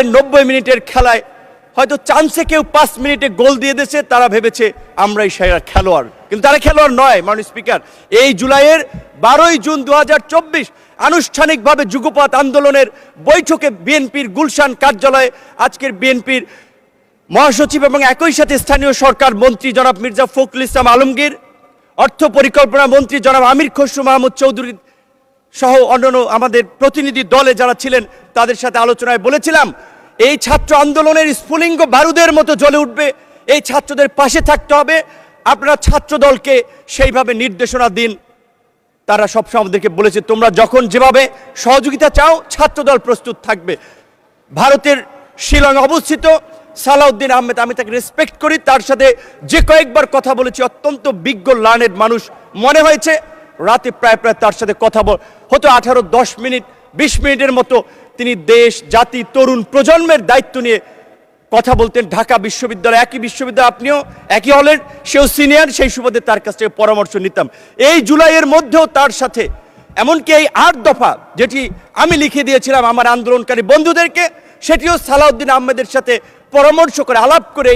জুলাইয়ের 90 মিনিটের খেলায় হয়তো চান্সে কেউ 5 মিনিটে গোল দিয়ে দিয়েছে, তারা ভেবেছে আমরাই সেরা খেলোয়াড়, কিন্তু তারা খেলোয়াড় নয়। মাননীয় স্পিকার, এই জুলাইয়ের 12ই জুন 2024 আনুষ্ঠানিকভাবে যুগপৎ আন্দোলনের বৈঠকে বিএনপির গুলশান কার্যালয়ে আজকের বিএনপির মহাসচিব এবং একই সাথে স্থানীয় সরকার মন্ত্রী জনাব মির্জা ফখরুল ইসলাম আলমগীর, অর্থ পরিকল্পনা মন্ত্রী জনাব আমির খসরু মাহমুদ চৌধুরী সহ অন্যান্য আমাদের প্রতিনিধি দলে যারা ছিলেন, তাদের সাথে আলোচনায় বলেছিলাম এই ছাত্র আন্দোলনের স্ফুলিঙ্গ বারুদের মতো জ্বলে উঠবে, এই ছাত্রদের পাশে থাকতে হবে। আপনারা ছাত্র দলকে সেইভাবে নির্দেশনা দিন। তারা সবসময় আমাদেরকে বলেছে তোমরা যখন যেভাবে সহযোগিতা চাও ছাত্রদল প্রস্তুত থাকবে। ভারতের শিলং অবস্থিত সালাউদ্দিন আহমেদ, আমি তাকে রেসপেক্ট করি, তার সাথে যে কয়েকবার কথা বলেছি অত্যন্ত বিজ্ঞ লার্নেড মানুষ মনে হয়েছে। রাতে প্রায় তার সাথে কথা হতো 18-10 মিনিট 20 মিনিটের মতো তিনি দেশ জাতি তরুণ প্রজন্মের দায়িত্ব নিয়ে কথা বলতেন। ঢাকা বিশ্ববিদ্যালয়, একই বিশ্ববিদ্যালয়, আপনিও একই হলের, সেও সিনিয়র, সেই সুবাদে তার কাছ থেকে পরামর্শ নিতাম। এই জুলাইয়ের মধ্যেও তার সাথে এমনকি এই 8 দফা যেটি আমি লিখে দিয়েছিলাম আমার আন্দোলনকারী বন্ধুদেরকে, সেটিও সালাউদ্দিন আহমেদের সাথে পরামর্শ করে আলাপ করে